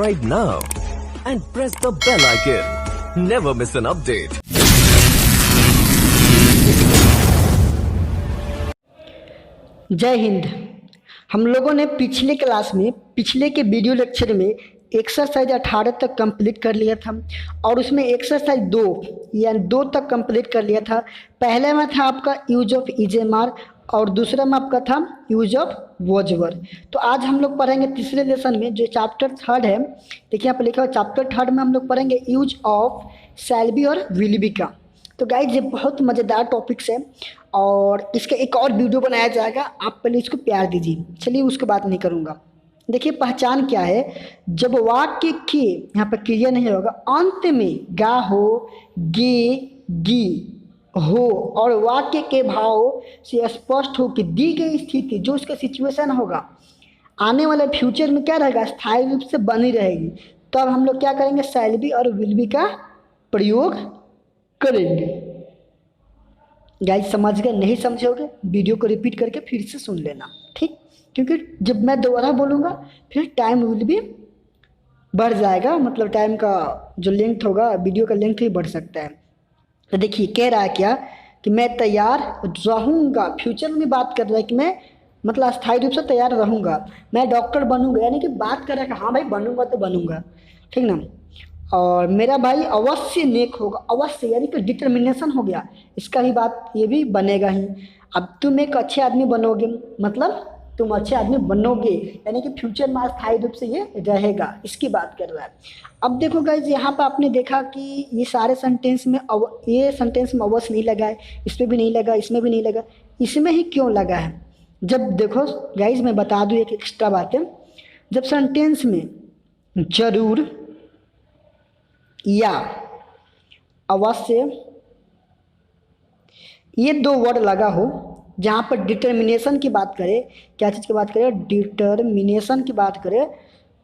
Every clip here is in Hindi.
subscribe now and press the bell icon. Never miss an update. जय हिंद। हम लोगों ने पिछले क्लास में पिछले के वीडियो लेक्चर में एक्सरसाइज 18 तक कंप्लीट कर लिया था और उसमें एक्सरसाइज 2 यानी 2 तक कंप्लीट कर लिया था। पहले में था आपका यूज ऑफ इजेमार और दूसरा में आपका था यूज ऑफ वॉजवर। तो आज हम लोग पढ़ेंगे तीसरे लेसन में जो चैप्टर 3 है। देखिए यहाँ पर लिखा हुआ चैप्टर 3 में हम लोग पढ़ेंगे यूज ऑफ शैल बी और विल बी का। तो गाइज ये बहुत मज़ेदार टॉपिक्स है और इसका एक और वीडियो बनाया जाएगा, आप पहले इसको प्यार दीजिए। चलिए उसके बात नहीं करूँगा। देखिए पहचान क्या है, जब वाक्य के यहाँ पर क्रिया नहीं होगा अंत में गा हो, गे, गी हो और वाक्य के भाव से स्पष्ट हो कि दी गई स्थिति जो उसका सिचुएशन होगा आने वाले फ्यूचर में क्या रहेगा, स्थायी रूप से बनी रहेगी। तब हम लोग क्या करेंगे, शैल बी और विल बी का प्रयोग करेंगे। गाइस समझ गए? नहीं समझोगे वीडियो को रिपीट करके फिर से सुन लेना, ठीक? क्योंकि जब मैं दोबारा बोलूँगा फिर टाइम विल भी बढ़ जाएगा, मतलब टाइम का जो लेंथ होगा वीडियो का लेंथ भी बढ़ सकता है। तो देखिए कह रहा है क्या कि मैं तैयार रहूँगा, फ्यूचर में बात कर रहा है कि मैं मतलब अस्थायी रूप से तैयार रहूँगा, मैं डॉक्टर बनूँगा, यानी कि बात कर रहा है कि हाँ भाई बनूँगा तो बनूँगा, ठीक ना। और मेरा भाई अवश्य नेक होगा, अवश्य यानी कि डिटर्मिनेशन हो गया, इसका ही बात ये भी बनेगा ही। अब तुम एक अच्छे आदमी बनोगे, मतलब तुम अच्छे आदमी बनोगे यानी कि फ्यूचर में स्थायी रूप से ये रहेगा, इसकी बात कर रहा है। अब देखो गाइज यहाँ पर आपने देखा कि ये सारे सेंटेंस में ये सेंटेंस में अवश्य नहीं लगा है, इसमें भी नहीं लगा, इसमें भी नहीं लगा, इसमें ही क्यों लगा है? जब देखो गाइज मैं बता दूँ एक एक्स्ट्रा बात है, जब सेंटेंस में जरूर या अवश्य ये 2 वर्ड लगा हो, जहाँ पर डिटर्मिनेशन की बात करें, क्या चीज़ की बात करें, डिटर्मिनेशन की बात करें,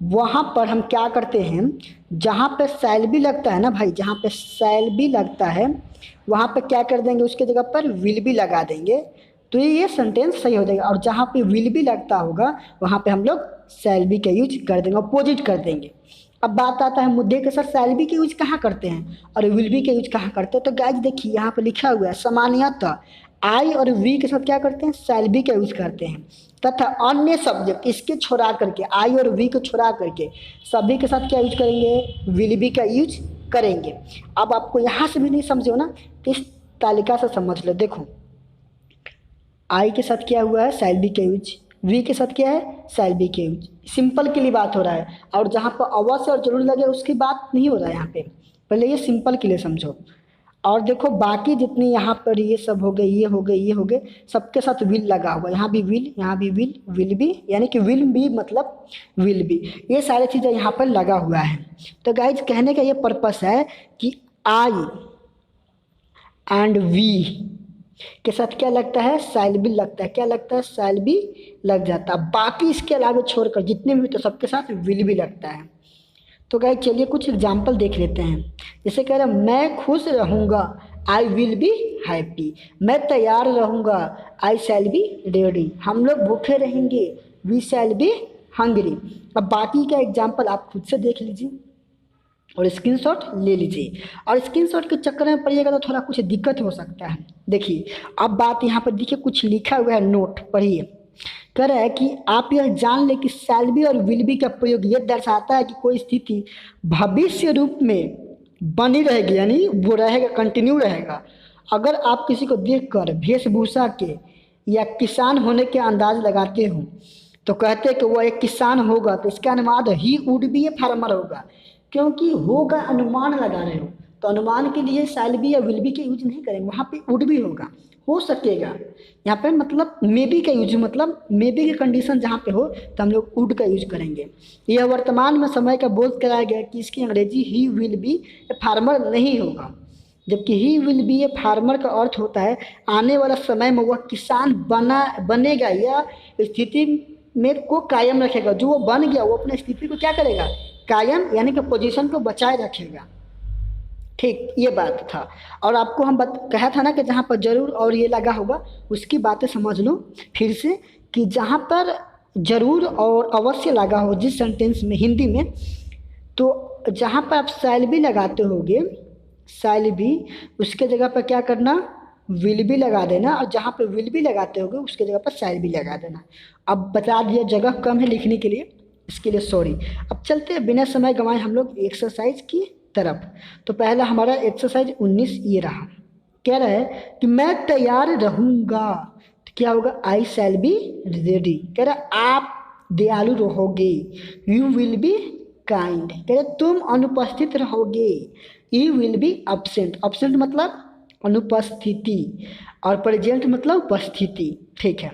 वहाँ पर हम क्या करते हैं, जहाँ पे शैल बी लगता है ना भाई, जहाँ पे शैल बी लगता है वहाँ पे क्या कर देंगे, उसके जगह पर विल बी लगा देंगे, तो ये सेंटेंस सही हो जाएगा। और जहाँ पे विल बी लगता होगा वहाँ पे हम लोग शैल बी का यूज कर देंगे, अपोजिट कर देंगे। अब बात आता है मुद्दे के साथ शैल बी के यूज कहाँ करते हैं और विल बी के यूज कहाँ करते हैं। तो गाइज देखिए यहाँ पे लिखा हुआ है सामान्यतः आई और वी के साथ क्या करते हैं, शैल बी का यूज करते हैं, तथा अन्य सब्जेक्ट इसके छोड़ा करके, आई और वी को छोड़ा करके सभी के साथ क्या यूज करेंगे, विल बी का यूज करेंगे। अब आपको यहाँ से भी नहीं समझो ना, इस तालिका से समझ लो। देखो आई के साथ क्या हुआ है, शैल बी का यूज, वी के साथ क्या है, शैल बी के यूज, सिंपल के लिए बात हो रहा है। और जहाँ पर अवश्य और जरूर लगे उसकी बात नहीं हो रहा है यहाँ पे, पहले ये सिंपल के लिए समझो। और देखो बाकी जितनी यहाँ पर ये सब हो गए, ये हो गए, ये हो गए, सबके साथ विल लगा हुआ, यहाँ भी विल, यहाँ भी विल, विल बी यानी कि विल बी मतलब विल बी, ये सारी चीज़ें यहाँ पर लगा हुआ है। तो गाइज कहने का ये पर्पस है कि आई एंड वी के साथ क्या लगता है, शैल बी लगता है, क्या लगता है, शैल बी लग जाता है। बाकी इसके अलावा छोड़कर जितने भी तो सबके साथ विल बी लगता है। तो गाइस चलिए कुछ एग्जाम्पल देख लेते हैं। जैसे कह रहा है मैं खुश रहूँगा, आई विल बी हैप्पी, मैं तैयार रहूँगा, आई शैल बी रेडी, हम लोग भूखे रहेंगे, वी शैल बी हंग्री। अब बाकी का एग्जाम्पल आप खुद से देख लीजिए और स्क्रीनशॉट ले लीजिए। और स्क्रीनशॉट के चक्कर में पड़िएगा तो थोड़ा कुछ दिक्कत हो सकता है। देखिए अब बात यहाँ पर देखिए कुछ लिखा हुआ है, नोट पढ़िए। कह रहा है कि आप यह जान लें कि शैल बी और विल बी का प्रयोग यह दर्शाता है कि कोई स्थिति भविष्य रूप में बनी रहेगी, यानी वो रहेगा, कंटिन्यू रहेगा। अगर आप किसी को देखकर वेशभूषा के या किसान होने के अंदाज लगाते हो तो कहते हैं कि वो एक किसान होगा, तो इसका अनुमान he would be a farmer होगा, क्योंकि होगा अनुमान लगा रहे हो, तो अनुमान के लिए शैल बी या विल बी के यूज नहीं करेंगे, वहाँ पे वुड बी होगा, हो सकेगा। यहाँ पे मतलब मे बी का यूज, मतलब मे बी की कंडीशन जहाँ पे हो तो हम लोग वुड का यूज करेंगे। यह वर्तमान में समय का बोध कराया गया कि इसकी अंग्रेजी he will be a farmer नहीं होगा, जबकि he will be a farmer का अर्थ होता है आने वाला समय में वह किसान बनेगा या स्थिति में को कायम रखेगा। जो वो बन गया वो अपनी स्थिति को क्या करेगा, कायम यानी कि पोजीशन को बचाए रखेगा। ठीक, ये बात था। और आपको हम कहा था ना कि जहाँ पर जरूर और ये लगा होगा उसकी बातें समझ लो फिर से, कि जहाँ पर जरूर और अवश्य लगा हो जिस सेंटेंस में, हिंदी में तो जहाँ पर आप शैल बी लगाते होगे, शैल बी, उसके जगह पर क्या करना, विल बी लगा देना, और जहाँ पर विल बी लगाते होगे उसके जगह पर शैल बी लगा देना। अब बता दिया जगह कम है लिखने के लिए, इसके लिए सॉरी। अब चलते हैं बिना समय गंवाए हम लोग एक्सरसाइज की तरफ। तो पहला हमारा एक्सरसाइज 19 ये रहा, कह रहा है कि मैं तैयार रहूँगा, तो क्या होगा, आई शैल बी रेडी। कह रहा आप दयालु रहोगे, यू विल बी काइंड। कह रहे तुम अनुपस्थित रहोगे, you will be absent। absent मतलब अनुपस्थिति, और प्रेजेंट मतलब उपस्थिति, ठीक है।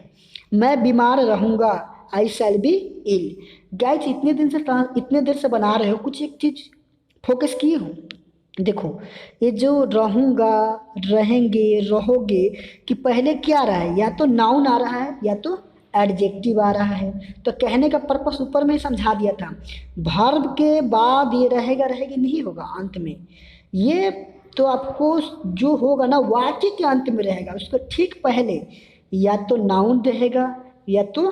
मैं बीमार रहूँगा, आई शैल बी इल। गाइज इतने देर से बना रहे हो, कुछ एक चीज़ फोकस किए हो। देखो ये जो रहूँगा, रहेंगे, रहोगे कि पहले क्या आ रहा है, या तो नाउन आ रहा है या तो एडजेक्टिव आ रहा है। तो कहने का पर्पस ऊपर में ही समझा दिया था, वर्ब के बाद ये रहेगा, रहेगी नहीं होगा अंत में। ये तो आपको जो होगा ना वाक्य के अंत में रहेगा, उसको ठीक पहले या तो नाउन रहेगा या तो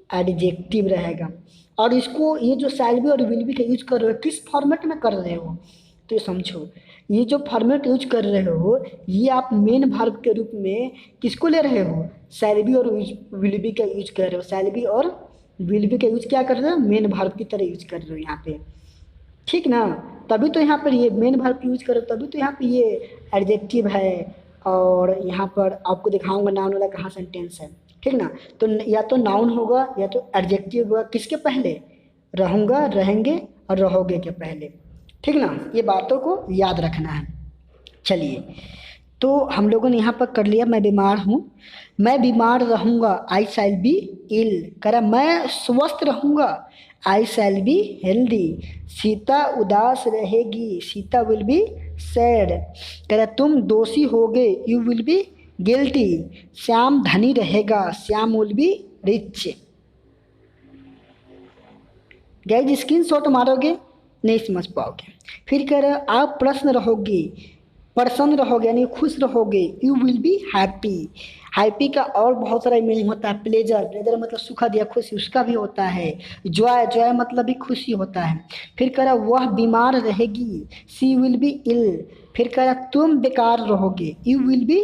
एडजेक्टिव रहेगा। और इसको ये जो शैल बी और विल बी का यूज कर रहे हो, किस फॉर्मेट में कर रहे हो, तो ये समझो, ये जो फॉर्मेट यूज कर रहे हो, ये आप मेन वर्ब के रूप में किसको ले रहे हो, शैल बी और विल बी का यूज कर रहे हो। शैल बी और विल बी का यूज क्या कर रहे हो, मेन वर्ब की तरह यूज कर रहे हो यहाँ पे, ठीक ना। तभी तो यहाँ पर ये मेन वर्ब यूज करो, तभी तो यहाँ पे ये एडजेक्टिव है। और यहाँ पर आपको दिखाऊंगा नाउन वाला कहाँ सेंटेंस है, ठीक ना। तो या तो नाउन होगा या तो एडजेक्टिव होगा, किसके पहले, रहूँगा, रहेंगे और रहोगे के पहले, ठीक ना। ये बातों को याद रखना है। चलिए, तो हम लोगों ने यहाँ पर कर लिया, मैं बीमार हूँ, मैं बीमार रहूँगा, आई शैल बी इल। करा मैं स्वस्थ रहूँगा, आई शैल बी हेल्दी। सीता उदास रहेगी, सीता विल बी सैड। कह रहा तुम दोषी होगे, you will be guilty. Shyam धनी रहेगा, Shyam will be rich. Guys screenshot मारोगे नहीं समझ पाओगे। फिर कह रहे आप प्रश्न रहोगे, प्रसन्न रहोगे यानी खुश रहोगे, you will be happy. Happy का और बहुत सारा मीनिंग होता है, प्लेजर, प्लेजर मतलब सुखद या खुशी, उसका भी होता है। जॉय, जॉय मतलब भी खुशी होता है। फिर कह रहा वह बीमार रहेगी, सी विल बी इल। फिर कह रहा तुम बेकार रहोगे, you will be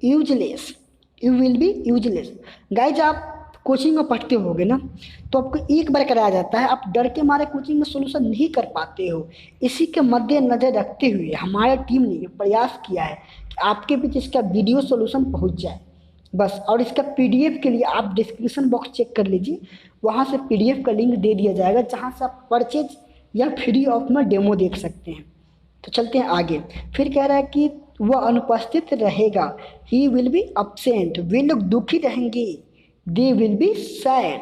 useless, you will be useless. Guys आप कोचिंग में पढ़ते होगे ना, तो आपको एक बार कराया जाता है, आप डर के मारे कोचिंग में सोल्यूशन नहीं कर पाते हो। इसी के मद्देनजर रखते हुए हमारी टीम ने ये प्रयास किया है कि आपके बीच इसका वीडियो सोल्यूशन पहुंच जाए बस। और इसका पीडीएफ के लिए आप डिस्क्रिप्शन बॉक्स चेक कर लीजिए, वहाँ से पीडीएफ का लिंक दे दिया जाएगा, जहाँ से आप परचेज या फ्री ऑफ में डेमो देख सकते हैं। तो चलते हैं आगे। फिर कह रहा है कि वह अनुपस्थित रहेगा, ही विल बी absent। वे लोग दुखी रहेंगे, दे विल बी सैड।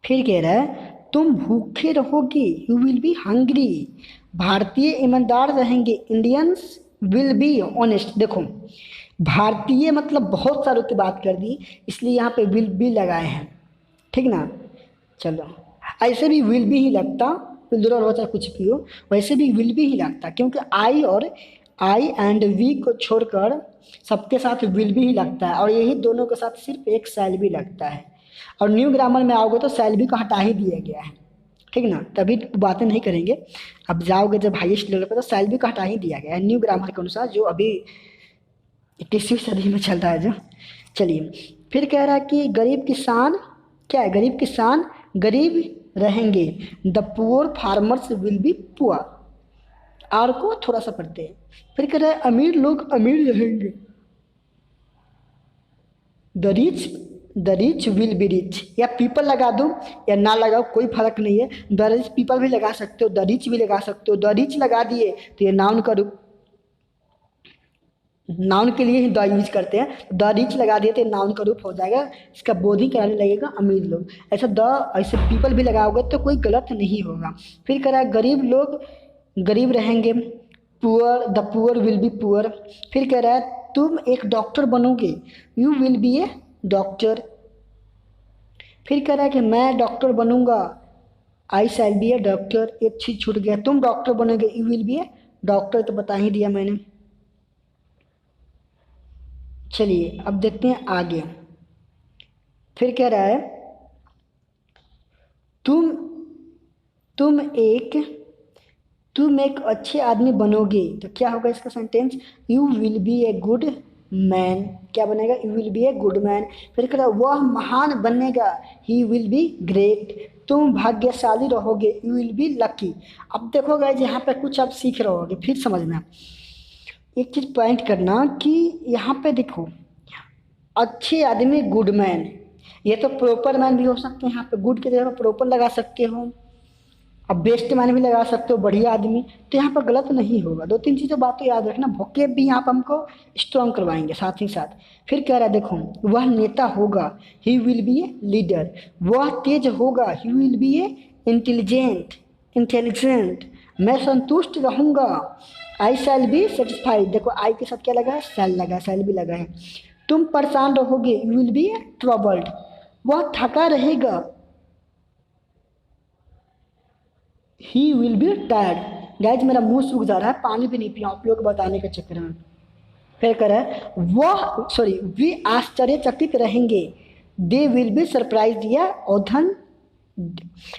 फिर कह रहा है तुम भूखे रहोगे, यू विल बी हंग्री। भारतीय ईमानदार रहेंगे, इंडियंस विल बी ऑनेस्ट। देखो भारतीय मतलब बहुत सारों की बात कर दी, इसलिए यहाँ पे विल बी लगाए हैं, ठीक ना। चलो ऐसे भी विल बी ही लगता, प्लूरल हो चाहे कुछ भी हो, वैसे भी विल बी ही लगता, क्योंकि आई और आई एंड वी को छोड़कर सबके साथ विल बी ही लगता है, और यही दोनों के साथ सिर्फ एक शैल बी लगता है। और न्यू ग्रामर में आओगे तो शैल बी को हटा ही दिया गया है, ठीक ना, तभी बातें नहीं करेंगे। अब जाओगे जब हाईएस्ट लेवल पर तो शैल बी को हटा ही दिया गया है न्यू ग्रामर के अनुसार, जो अभी 21वीं सदी में चल रहा है जो। चलिए फिर कह रहा है कि गरीब किसान, क्या है, गरीब किसान गरीब रहेंगे, the poor farmers will be poor. आर को थोड़ा सा पढ़ते हैं। फिर कह रहा है अमीर लोग अमीर रहेंगे, the rich will be rich. या पीपल लगा दो या ना लगाओ कोई फर्क नहीं है, द रिच पीपल भी लगा सकते हो, द रिच भी लगा सकते हो। द रिच लगा दिए तो ये नाउन का रूप, नाउन के लिए ही द यूज करते हैं, द रिच लगा दिए तो नाउन का रूप हो जाएगा, इसका बोधिंग कराने लगेगा अमीर लोग। ऐसा ऐसे पीपल भी लगाओगे तो कोई गलत नहीं होगा। फिर कह रहा है गरीब लोग गरीब रहेंगे, poor, the poor will be poor. फिर कह रहा है तुम एक डॉक्टर बनोगे, you will be A doctor. फिर कह रहा है कि मैं डॉक्टर बनूंगा, आई शैल बी ए डॉक्टर। एक चीज छूट गया, तुम डॉक्टर बनोगे, you will be A doctor, तो बता ही दिया मैंने। चलिए अब देखते हैं आगे। फिर कह रहा है तुम तुम एक अच्छे आदमी बनोगे, तो क्या होगा इसका sentence, you will be a good man. क्या बनेगा, you will be a good man. फिर कह रहा है वह महान बनेगा, ही विल बी ग्रेट। तुम भाग्यशाली रहोगे, यू विल बी लकी। अब देखो गाइस यहाँ पे कुछ आप सीख रहे होगे, फिर समझना। एक चीज पॉइंट करना कि यहाँ पे देखो, अच्छे आदमी गुड मैन, ये तो प्रॉपर मैन भी हो सकते हैं, यहाँ पे गुड की जगह प्रॉपर लगा सकते हो, अब बेस्ट मैन भी लगा सकते हो, बढ़िया आदमी। तो यहाँ पर गलत नहीं होगा। दो तीन चीज़ें बात तो याद रखना, वोकेब भी यहाँ पर हमको स्ट्रॉन्ग करवाएंगे साथ ही साथ। फिर कह रहा है देखो, वह नेता होगा, he will be a leader. वह तेज होगा, he will be A intelligent. मैं संतुष्ट रहूंगा, आई शैल बी सेटिस्फाइड। देखो आई के साथ क्या लगा है, शैल लगा, शैल भी लगा है। तुम परेशान रहोगे, you will be A troubled. वह थका रहेगा, he will be tired. Guys मेरा मुंह सूख जा रहा है, पानी भी नहीं पिया आप लोग को बताने के चक्कर में। फिर कह रहा है वे आश्चर्यचकित रहेंगे, दे विल बी सरप्राइज या औधन।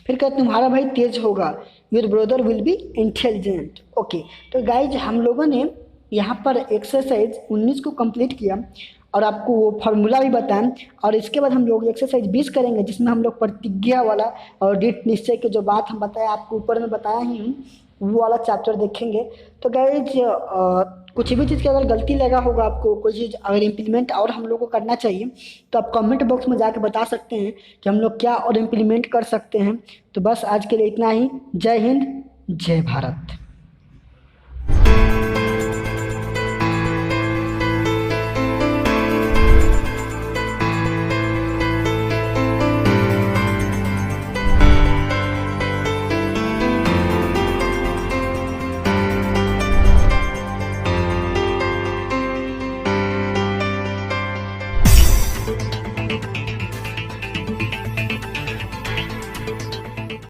फिर कह तुम्हारा भाई तेज होगा, your brother will be intelligent. Okay, तो गाइज हम लोगों ने यहाँ पर एक्सरसाइज 19 को कंप्लीट किया और आपको वो फार्मूला भी बताएं, और इसके बाद हम लोग एक्सरसाइज 20 करेंगे जिसमें हम लोग प्रतिज्ञा वाला और दृढ़ निश्चय की जो बात हम बताया आपको ऊपर में बताया ही हूँ, वो वाला चैप्टर देखेंगे। तो गाइज कुछ भी चीज़ की अगर गलती लगा होगा आपको, कोई चीज़ अगर इम्प्लीमेंट और हम लोग को करना चाहिए तो आप कमेंट बॉक्स में जाके बता सकते हैं कि हम लोग क्या और इम्प्लीमेंट कर सकते हैं। तो बस आज के लिए इतना ही। जय हिंद, जय भारत।